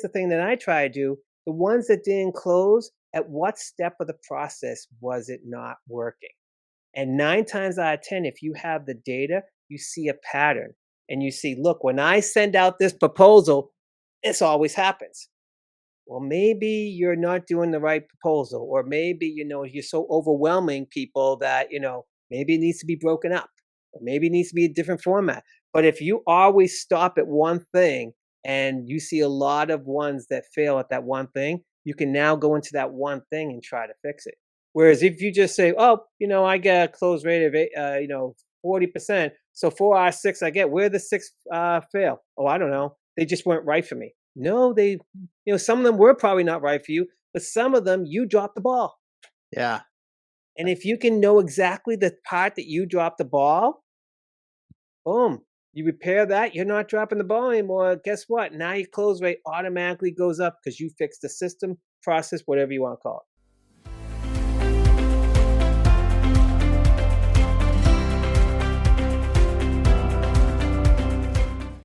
here's the thing that I try to do, the ones that didn't close, at what step of the process was it not working? And 9 times out of 10, if you have the data, you see a pattern and you see, look, when I send out this proposal, this always happens. Well, maybe you're not doing the right proposal, or maybe, you're so overwhelming people that, maybe it needs to be broken up, or maybe it needs to be a different format. But if you always stop at one thing and you see a lot of ones that fail at that one thing, you can now go into that one thing and try to fix it. Whereas if you just say, oh, I get a close rate of 40%. So 4 out of 6 I get. Where the six fail? Oh, I don't know. They just weren't right for me. No, some of them were probably not right for you, but some of them you dropped the ball. Yeah. And if you can know exactly the part that you dropped the ball, boom, you repair that, you're not dropping the ball anymore. Guess what? Now your close rate automatically goes up because you fixed the system, process, whatever you want to call it.